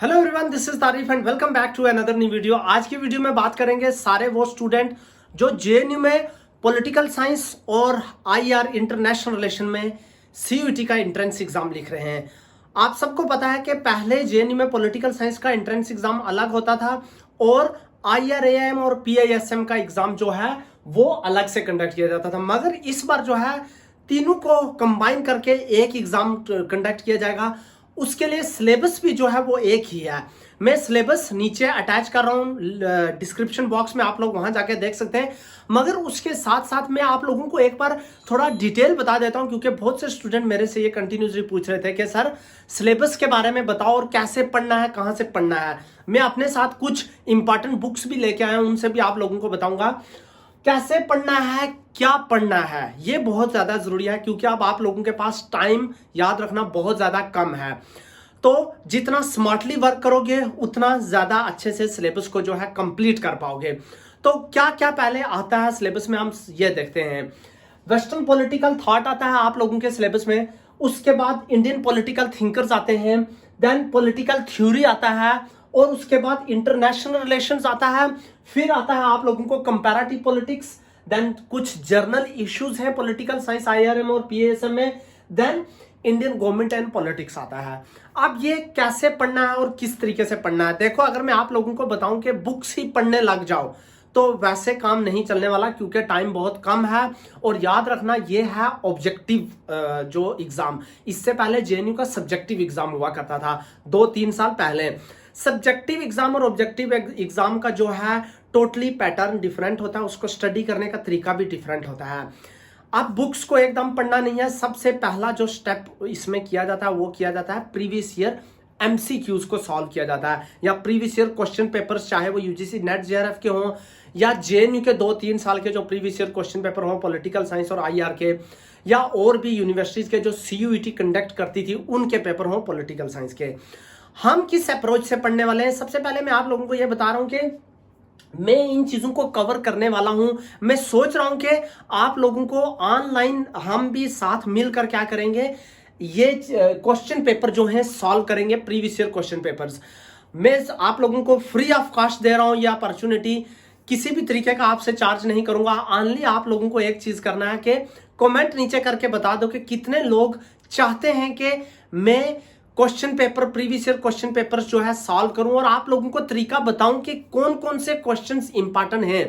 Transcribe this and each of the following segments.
Hello everyone, this is Tareef and welcome back to another new video. आज की video में बात करेंगे सारे वो स्टूडेंट जो जेएनयू में पॉलिटिकल साइंस और आईआर इंटरनेशनल रिलेशन में सीयूईटी का एंट्रेंस एग्जाम लिख रहे हैं। आप सबको पता है कि पहले जेएनयू में पॉलिटिकल साइंस का एंट्रेंस एग्जाम अलग होता था और आईआरएएम और पीआईएसएम का एग्जाम जो है वो अलग से कंडक्ट किया जाता था, मगर इस बार जो है तीनों को कंबाइन करके एक एग्जाम कंडक्ट किया जाएगा। उसके लिए सिलेबस भी जो है वो एक ही है। मैं सिलेबस नीचे अटैच कर रहा हूँ डिस्क्रिप्शन बॉक्स में, आप लोग वहां जाके देख सकते हैं। मगर उसके साथ साथ मैं आप लोगों को एक बार थोड़ा डिटेल बता देता हूं, क्योंकि बहुत से स्टूडेंट मेरे से ये कंटिन्यूसली पूछ रहे थे कि सर सिलेबस के बारे में बताओ और कैसे पढ़ना है, कहां से पढ़ना है। मैं अपने साथ कुछ इंपॉर्टेंट बुक्स भी लेके आया हूं, उनसे भी आप लोगों को बताऊंगा कैसे पढ़ना है, क्या पढ़ना है। ये बहुत ज्यादा जरूरी है क्योंकि अब आप लोगों के पास टाइम, याद रखना, बहुत ज्यादा कम है। तो जितना स्मार्टली वर्क करोगे उतना ज्यादा अच्छे से सिलेबस को जो है कंप्लीट कर पाओगे। तो क्या क्या पहले आता है सिलेबस में, हम ये देखते हैं। वेस्टर्न पॉलिटिकल थॉट आता है आप लोगों के सिलेबस में। उसके बाद इंडियन पॉलिटिकल थिंकर्स आते हैं, देन पॉलिटिकल थ्योरी आता है और उसके बाद इंटरनेशनल रिलेशंस आता है। फिर आता है आप लोगों को कंपैरेटिव पॉलिटिक्स, देन कुछ जर्नल इश्यूज हैं पॉलिटिकल साइंस आईआरएम और पीएएसएम में, then Indian government and politics आता है। अब ये कैसे पढ़ना है और किस तरीके से पढ़ना है, देखो अगर मैं आप लोगों को बताऊं कि बुक्स ही पढ़ने लग जाओ तो वैसे काम नहीं चलने वाला, क्योंकि टाइम बहुत कम है। और याद रखना ये है ऑब्जेक्टिव जो एग्जाम, इससे पहले जेएनयू का सब्जेक्टिव एग्जाम हुआ करता था 2-3 साल पहले। सब्जेक्टिव एग्जाम और ऑब्जेक्टिव एग्जाम का जो है टोटली पैटर्न डिफरेंट होता है, उसको स्टडी करने का तरीका भी डिफरेंट होता है। अब बुक्स को एकदम पढ़ना नहीं है। सबसे पहला जो स्टेप इसमें किया जाता है वो किया जाता है प्रीवियस ईयर एमसीक्यूज को सॉल्व किया जाता है, या प्रीवियस ईयर क्वेश्चन पेपर्स, चाहे वो यूजीसी नेट जेआरएफ के हों या जेएनयू के 2-3 साल के जो प्रीवियस ईयर क्वेश्चन पेपर हों पॉलिटिकल साइंस और आईआर के, या और भी यूनिवर्सिटीज के जो सीयूईटी कंडक्ट करती थी उनके पेपर हों पॉलिटिकल साइंस के। हम किस अप्रोच से पढ़ने वाले हैं, सबसे पहले मैं आप लोगों को यह बता रहा हूं कि मैं इन चीजों को कवर करने वाला हूं। मैं सोच रहा हूं कि आप लोगों को ऑनलाइन हम भी साथ मिलकर क्या करेंगे, ये क्वेश्चन पेपर जो है सॉल्व करेंगे, प्रीवियस ईयर क्वेश्चन पेपर्स। मैं आप लोगों को फ्री ऑफ कॉस्ट दे रहा हूं ये अपॉर्चुनिटी, किसी भी तरीके का आपसे चार्ज नहीं करूंगा। ऑनली आप लोगों को एक चीज करना है कि कमेंट नीचे करके बता दो कि कितने लोग चाहते हैं कि मैं question paper, previous year question papers जो है सॉल्व करूं और आप लोगों को तरीका बताऊं कि कौन कौन से क्वेश्चंस इंपॉर्टेंट हैं।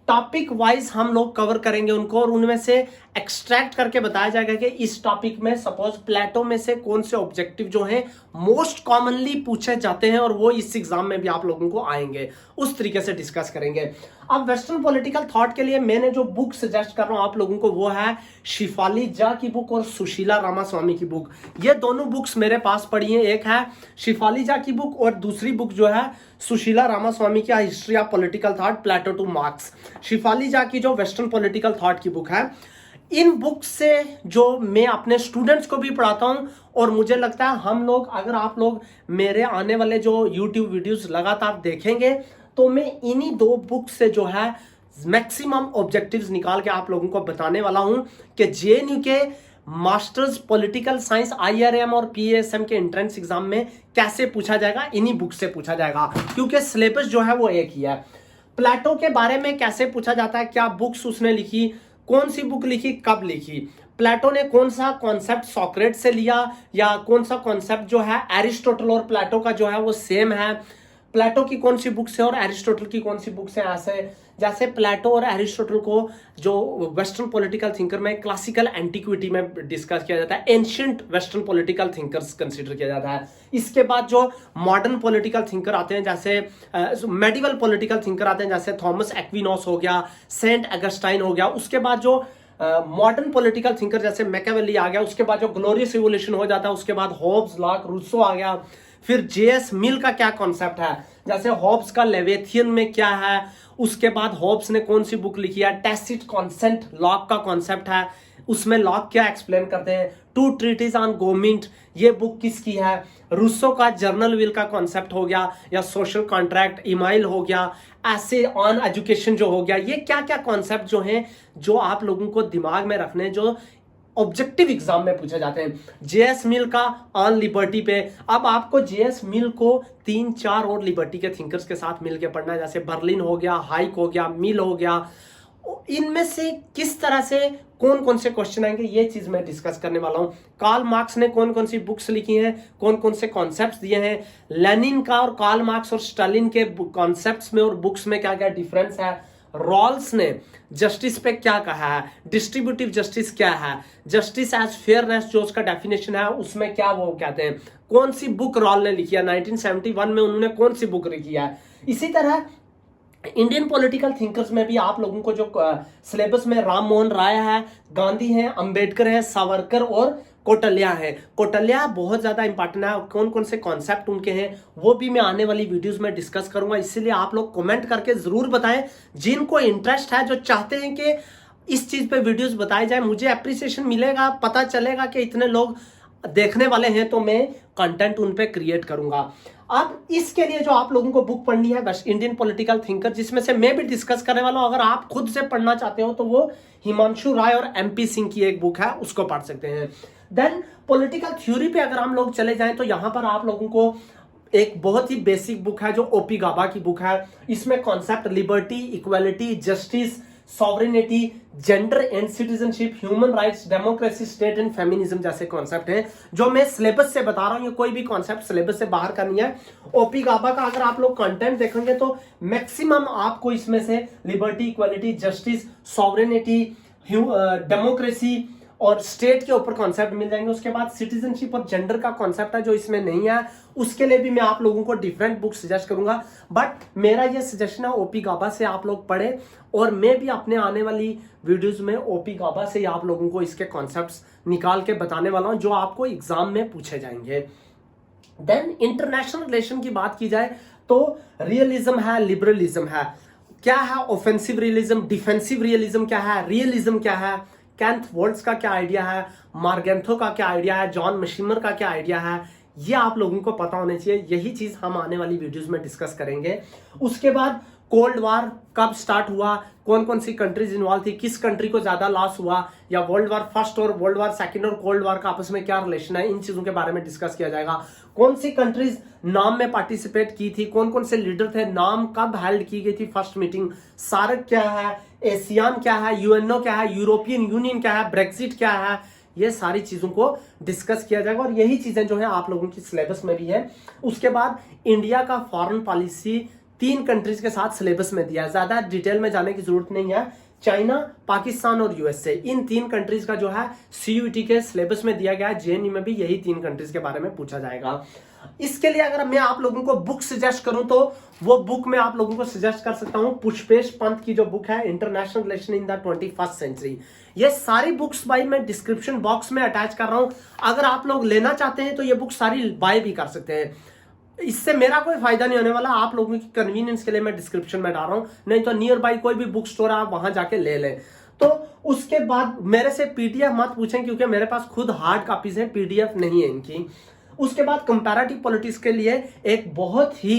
टॉपिक वाइज हम लोग कवर करेंगे उनको और उनमें से एक्सट्रैक्ट करके बताया जाएगा कि इस टॉपिक में सपोज प्लेटो में से कौन से ऑब्जेक्टिव जो हैं मोस्ट कॉमनली पूछे जाते हैं और वो इस एग्जाम में भी आप लोगों को आएंगे, उस तरीके से डिस्कस करेंगे। अब वेस्टर्न पॉलिटिकल थॉट के लिए मैंने जो बुक सजेस्ट कर रहा हूं आप लोगों को वो है शिफाली झा की बुक और सुशीला रामास्वामी की बुक। ये दोनों बुक्स मेरे पास पड़ी हैं, एक है शिफाली झा की बुक और दूसरी बुक जो है सुशीला रामास्वामी की history of political thought Plato to Marx. Shefali Jha की जो वेस्टर्न पॉलिटिकल थॉट की बुक है, इन बुक्स से जो मैं अपने स्टूडेंट्स को भी पढ़ाता हूं और मुझे लगता है हम लोग, अगर आप लोग मेरे आने वाले जो YouTube वीडियोस लगातार देखेंगे तो मैं इन्हीं 2 बुक से जो है मैक्सिमम ऑब्जेक्टिव्स निकाल के आप लोगों को बताने वाला हूं कि जेएनयू के मास्टर्स पॉलिटिकल साइंस आईआरएम और पीएएसएम के एंट्रेंस एग्जाम में कैसे पूछा जाएगा, इन्हीं बुक से पूछा जाएगा, क्योंकि सिलेबस जो है वो एक ही है। प्लेटो के बारे में कैसे पूछा जाता है, क्या बुक्स उसने लिखी, कौन सी बुक लिखी, कब लिखी, प्लेटो ने कौन सा कॉन्सेप्ट सॉक्रेट से लिया, या कौन सा कॉन्सेप्ट जो है एरिस्टोटल और प्लेटो का जो है वो सेम है, प्लेटो की कौन सी बुक से और एरिस्टोटल की कौन सी बुक से। ऐसे जैसे प्लेटो और एरिस्टोटल को जो वेस्टर्न पॉलिटिकल थिंकर में क्लासिकल एंटिक्विटी में डिस्कस किया जाता है, ancient western political thinkers consider किया जाता है। इसके बाद जो मॉडर्न पॉलिटिकल थिंकर आते हैं, जैसे मेडिवल पॉलिटिकल थिंकर आते हैं, जैसे थॉमस एक्विनोस हो गया, सेंट अगस्टाइन हो गया। उसके बाद जो मॉडर्न पॉलिटिकल थिंकर जैसे मैकियावेली आ गया, उसके बाद जो ग्लोरियस रिवॉल्यूशन हो जाता है, उसके बाद हॉब्स, लॉक, रूसो आ गया। फिर जेएस मिल का क्या कॉन्सेप्ट है, जैसे हॉब्स का लेविथियन में क्या है, उसके बाद हॉब्स ने कौन सी बुक लिखी है, टैसिट कॉन्सेंट लॉक का कॉन्सेप्ट है, उसमें लॉक क्या एक्सप्लेन करते हैं, टू ट्रीटीज ऑन गवर्नमेंट ये बुक किसकी है, रूसो का जर्नल विल का कॉन्सेप्ट हो गया, या सोशल कॉन्ट्रैक्ट इमाइल हो गया, ऐसे ऑन एजुकेशन जो हो गया। ये क्या क्या कॉन्सेप्ट जो हैं जो आप लोगों को दिमाग में रखने, जो ऑब्जेक्टिव एग्जाम में पूछे जाते हैं। जेएस मिल का ऑन लिबर्टी पे, अब आपको जेएस मिल को 3-4 और लिबर्टी के थिंकर्स के साथ मिलकर पढ़ना है, जैसे बर्लिन हो गया, हाइक हो गया, मिल हो गया। इनमें से किस तरह से कौन कौन से क्वेश्चन आएंगे ये चीज मैं डिस्कस करने वाला हूं। कार्ल मार्क्स ने कौन कौन सी बुक्स लिखी हैं, कौन कौन से कॉन्सेप्ट्स दिए हैं, लेनिन का और कार्ल मार्क्स और स्टालिन के कॉन्सेप्ट्स में और बुक्स में क्या क्या डिफरेंस है, रॉल्स ने जस्टिस पे क्या कहा है, डिस्ट्रीब्यूटिव जस्टिस क्या है, जस्टिस एज फेयरनेस जो उसका डेफिनेशन है उसमें क्या वो कहते हैं, कौन सी बुक रॉल ने लिखी है, 1971 में उन्होंने कौन सी बुक लिखी है। इसी तरह इंडियन पॉलिटिकल थिंकर्स में भी आप लोगों को जो सिलेबस में राम मोहन राय है, गांधी है, अंबेडकर है, सावरकर और कौटिल्य है। कौटिल्य बहुत ज्यादा इंपॉर्टेंट है, कौन कौन से कॉन्सेप्ट उनके हैं वो भी मैं आने वाली वीडियोस में डिस्कस करूंगा। इसीलिए आप लोग कमेंट करके जरूर बताएं, जिनको इंटरेस्ट है, जो चाहते हैं कि इस चीज पे वीडियोस बताए जाए, मुझे अप्रिसिएशन मिलेगा, पता चलेगा कि इतने लोग देखने वाले हैं तो मैं कंटेंट उन पे क्रिएट करूंगा। अब इसके लिए जो आप लोगों को बुक पढ़नी है बस इंडियन पॉलिटिकल थिंकर, जिसमें से मैं भी डिस्कस करने वाला हूं। अगर आप खुद से पढ़ना चाहते हो तो वो हिमांशु राय और एमपी सिंह की एक बुक है, उसको पढ़ सकते हैं। देन पॉलिटिकल थ्योरी पे अगर हम लोग चले जाएं तो यहां पर आप लोगों को एक बहुत ही बेसिक बुक है जो ओपी गाबा की बुक है। इसमें concept liberty, equality, justice, sovereignty, gender and citizenship, human rights, democracy, state and feminism जैसे कॉन्सेप्ट हैं जो मैं सिलेबस से बता रहा हूं। ये कोई भी कॉन्सेप्ट सिलेबस से बाहर का नहीं है। ओपी गाबा का अगर आप लोग कंटेंट देखेंगे तो मैक्सिमम आपको इसमें से liberty, equality, justice, sovereignty, democracy और स्टेट के ऊपर कॉन्सेप्ट मिल जाएंगे। उसके बाद सिटीजनशिप और जेंडर का कॉन्सेप्ट है जो इसमें नहीं है, उसके लिए भी मैं आप लोगों को डिफरेंट बुक सजेस्ट करूंगा। बट मेरा ये सजेशन है ओपी गाबा से आप लोग पढ़े, और मैं भी अपने आने वाली वीडियोस में ओपी गाबा से आप लोगों को इसके कॉन्सेप्ट्स निकाल के बताने वाला हूं जो आपको एग्जाम में पूछे जाएंगे। देन इंटरनेशनल रिलेशन की बात की जाए तो रियलिज्म है, लिबरलिज्म है, क्या है ऑफेंसिव रियलिज्म, डिफेंसिव रियलिज्म क्या है, रियलिज्म क्या है, केंथ वॉल्ट्स का क्या आइडिया है, मार्गेंथो का क्या आइडिया है, जॉन मशीमर का क्या आइडिया है, ये आप लोगों को पता होना चाहिए। यही चीज हम आने वाली वीडियोस में डिस्कस करेंगे। उसके बाद कोल्ड वार कब स्टार्ट हुआ, कौन कौन सी कंट्रीज इन्वॉल्व थी, किस कंट्री को ज्यादा लॉस हुआ, या वर्ल्ड वार फर्स्ट और वर्ल्ड वार सेकंड और कोल्ड वार का आपस में क्या रिलेशन है, इन चीजों के बारे में डिस्कस किया जाएगा। कौन सी कंट्रीज नाम में पार्टिसिपेट की थी, कौन कौन से लीडर थे, नाम कब हेल्ड की गई थी फर्स्ट मीटिंग, सार्क क्या है, एशियान क्या है, यूएनओ क्या है, यूरोपियन यूनियन क्या है, ब्रेक्सिट क्या है, ये सारी चीजों को डिस्कस किया जाएगा। और यही चीजें जो है आप लोगों की सिलेबस में भी है। उसके बाद इंडिया का फॉरेन पॉलिसी 3 कंट्रीज के साथ सिलेबस में दिया है, ज्यादा डिटेल में जाने की जरूरत नहीं है। चाइना, पाकिस्तान और यूएसए, इन 3 कंट्रीज का जो है सीयूईटी के सिलेबस में दिया गया है। जेएनयू में भी यही 3 कंट्रीज के बारे में पूछा जाएगा। इसके लिए अगर मैं आप लोगों को बुक सजेस्ट करूं तो वो बुक मैं आप लोगों को सजेस्ट कर सकता हूं पुष्पेश पंत की जो बुक है international relation in the 21st century. ये सारी बुक्स भाई मैं डिस्क्रिप्शन बॉक्स में अटैच कर रहा हूं, अगर आप लोग लेना चाहते हैं तो ये बुक सारी बाय भी कर सकते हैं। इससे मेरा कोई फायदा नहीं होने वाला, आप लोगों की कन्वीनियंस के लिए मैं डिस्क्रिप्शन में डाल रहा हूं, नहीं तो नियर बाई कोई भी बुक स्टोर है आप वहां जाके ले लें। तो उसके बाद मेरे से पीडीएफ मत पूछें क्योंकि मेरे पास खुद हार्ड कॉपीज हैं, पीडीएफ नहीं है इनकी। उसके बाद कंपैरेटिव पॉलिटिक्स के लिए एक बहुत ही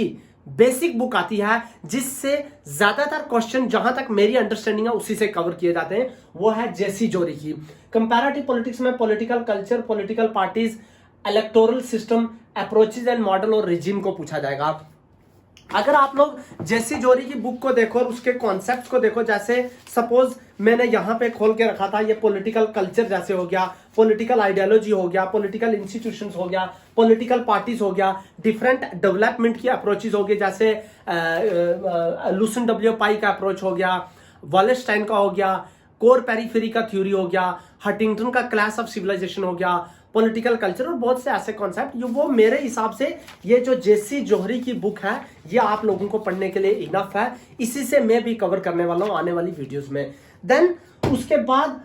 बेसिक बुक आती है जिससे ज्यादातर क्वेश्चन जहां तक मेरी अंडरस्टैंडिंग है उसी से कवर किए जाते हैं, वो है जेसी जोरी की कंपैरेटिव पॉलिटिक्स में political culture, political parties, electoral system, approaches and model और रिजीम को पूछा जाएगा। अगर आप लोग जेसी जोरी की बुक को देखो और उसके कॉन्सेप्ट्स को देखो, जैसे सपोज मैंने यहां पे खोल के रखा था, ये पॉलिटिकल कल्चर जैसे हो गया, पॉलिटिकल आइडियोलॉजी हो गया, पॉलिटिकल इंस्टीट्यूशंस हो गया, पॉलिटिकल पार्टीज हो गया, डिफरेंट डेवलपमेंट की अप्रोचेज हो गई, जैसे लुसन डब्ल्यू पाई का अप्रोच हो गया, वॉलेस्टाइन का हो गया, कोर पेरीफेरी का थ्योरी हो गया, हंटिंगटन का क्लास ऑफ सिविलाइजेशन हो गया, पॉलिटिकल कल्चर और बहुत से ऐसे कॉन्सेप्ट जो वो मेरे हिसाब से ये जो जेसी जोहरी की बुक है ये आप लोगों को पढ़ने के लिए इनफ है। इसी से मैं भी कवर करने वाला हूं आने वाली वीडियोस में। देन उसके बाद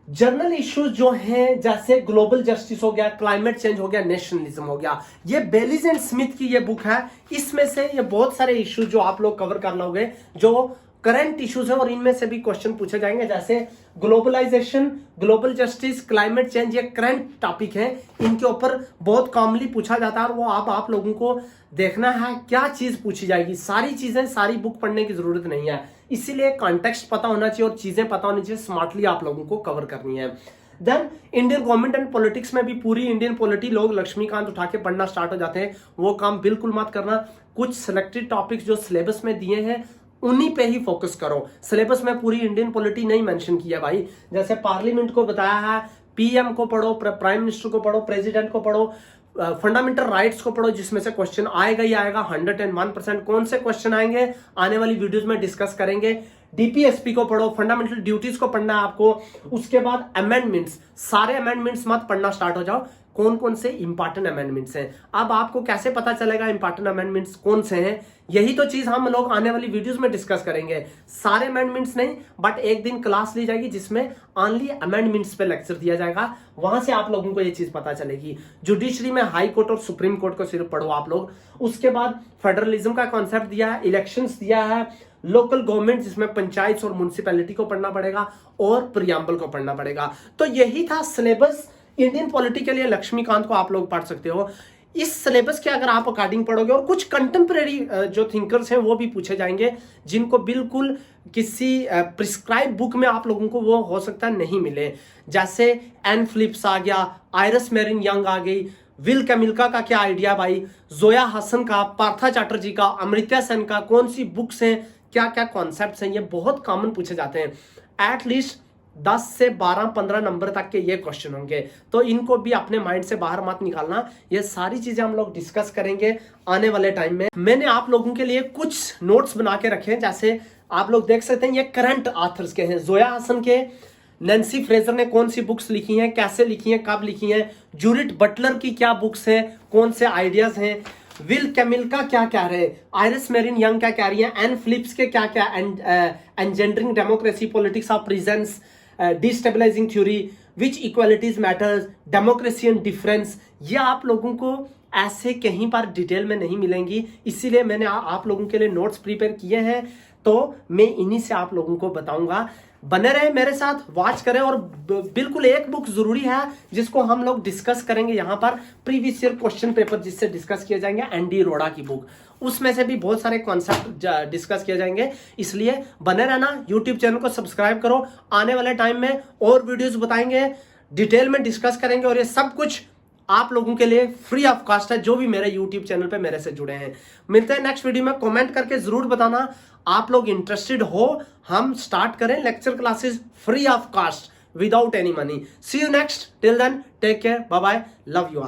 जर्नल इश्यूज जो हैं जैसे ग्लोबल जस्टिस हो गया, क्लाइमेट चेंज हो गया, नेशनलिज्म हो गया, ये बेलीज एंड स्मिथ की ये बुक है। इसमें से ये बहुत सारे इश्यूज जो आप लोग कवर कर लोगे जो करंट इश्यूज है और इनमें से भी क्वेश्चन पूछे जाएंगे, जैसे globalisation, global justice, climate change, ये करंट टॉपिक है, इनके ऊपर बहुत कॉमनली पूछा जाता है और वो आप लोगों को देखना है क्या चीज पूछी जाएगी। सारी चीजें सारी बुक पढ़ने की जरूरत नहीं है, इसीलिए कॉन्टेक्स्ट पता होना चाहिए और चीजें पता होनी चाहिए, स्मार्टली आप लोगों को कवर करनी है। Then Indian government and politics में भी पूरी इंडियन पॉलिटी लोग लक्ष्मीकांत उठा के पढ़ना स्टार्ट हो जाते हैं, वो काम बिल्कुल मत करना। कुछ सिलेक्टेड टॉपिक्स जो सिलेबस में दिए हैं उन्हीं पे ही फोकस करो। सिलेबस में पूरी इंडियन पॉलिटी नहीं मेंशन किया भाई, जैसे पार्लियामेंट को बताया है, पीएम को पढ़ो, प्राइम मिनिस्टर को पढ़ो, प्रेसिडेंट को पढ़ो, फंडामेंटल राइट्स को पढ़ो, जिसमें से क्वेश्चन आएगा ही आएगा 101%। कौन से क्वेश्चन आएंगे आने वाली वीडियोस में डिस्कस करेंगे। डीपीएसपी को पढ़ो, फंडामेंटल ड्यूटीज को पढ़ना है आपको। उसके बाद अमेंडमेंट्स, सारे अमेंडमेंट्स मत पढ़ना स्टार्ट हो जाओ, कौन कौन से इंपॉर्टेंट अमेंडमेंट्स हैं। अब आपको कैसे पता चलेगा इंपॉर्टेंट अमेंडमेंट्स कौन से हैं, यही तो चीज हम लोग आने वाली वीडियोस में डिस्कस करेंगे। सारे अमेंडमेंट्स नहीं, बट एक दिन क्लास ली जाएगी जिसमें ओनली अमेंडमेंट्स पे लेक्चर दिया जाएगा, वहां से आप लोगों को ये चीज पता चलेगी। जुडिशरी में हाई कोर्ट और सुप्रीम कोर्ट को सिर्फ पढ़ो आप लोग। उसके बाद फेडरलिज्म का कॉन्सेप्ट दिया है, इलेक्शंस दिया है, लोकल गवर्नमेंट जिसमें पंचायत और म्युनिसिपैलिटी को पढ़ना पड़ेगा, और प्रियम्बल को पढ़ना पड़ेगा। तो यही था सिलेबस इंडियन पॉलिटी के लिए। लक्ष्मीकांत को आप लोग पढ़ सकते हो। इस सिलेबस के अगर आप अकॉर्डिंग पढ़ोगे, और कुछ कंटेम्प्रेरी जो थिंकर्स हैं वो भी पूछे जाएंगे, जिनको बिल्कुल किसी प्रिस्क्राइब बुक में आप लोगों को वो हो सकता है नहीं मिले। जैसे एन फिलिप्स आ गया, आयरस मैरिन यंग आ गई, विल कैमिल्का का क्या आइडिया भाई, जोया हसन का, पार्था चैटर्जी का, अमृत्या सेन का, कौन सी बुक्स हैं, क्या क्या कॉन्सेप्ट्स हैं, ये बहुत कॉमन पूछे जाते हैं। एटलीस्ट 10 से 12-15 नंबर तक के ये क्वेश्चन होंगे, तो इनको भी अपने माइंड से बाहर मत निकालना। ये सारी चीजें हम लोग डिस्कस करेंगे आने वाले टाइम में। मैंने आप लोगों के लिए कुछ नोट्स बना के रखे हैं, जैसे आप लोग देख सकते हैं, ये करंट ऑथर्स के हैं। जोया हसन के, नैन्सी फ्रेजर ने कौन सी बुक्स लिखी हैं, कैसे लिखी हैं, कब लिखी हैं, जूडिथ बटलर की क्या बुक्स हैं, कौन से आइडियाज हैं, विल कैमिल्का क्या कह रहे हैं, आयरिस मैरिन यंग क्या कह रही है, एन फिलिप्स के क्या क्या, engendering democracy, politics of presence, destabilizing theory, which equalities matters, democracy and difference, ये आप लोगों को ऐसे कहीं पर डिटेल में नहीं मिलेंगी। इसीलिए मैंने आप लोगों के लिए नोट्स प्रिपेयर किए हैं, तो मैं इन्हीं से आप लोगों को बताऊंगा। बने रहे मेरे साथ, वॉच करें। और बिल्कुल एक बुक जरूरी है जिसको हम लोग डिस्कस करेंगे यहाँ पर, प्रीवियस ईयर क्वेश्चन पेपर जिससे डिस्कस किए जाएंगे, एनडी रोड़ा की बुक, उसमें से भी बहुत सारे कॉन्सेप्ट डिस्कस किए जाएंगे। इसलिए बने रहना, यूट्यूब चैनल को सब्सक्राइब करो। आने वाले टाइम में और वीडियोस बताएंगे, डिटेल में डिस्कस करेंगे, और ये सब कुछ आप लोगों के लिए फ्री ऑफ कॉस्ट है, जो भी मेरे यूट्यूब चैनल पे मेरे से जुड़े हैं। मिलते हैं नेक्स्ट वीडियो में। कमेंट करके जरूर बताना आप लोग इंटरेस्टेड हो, हम स्टार्ट करें lecture classes free of cost without any money. See you next, till then take care, bye bye, love you.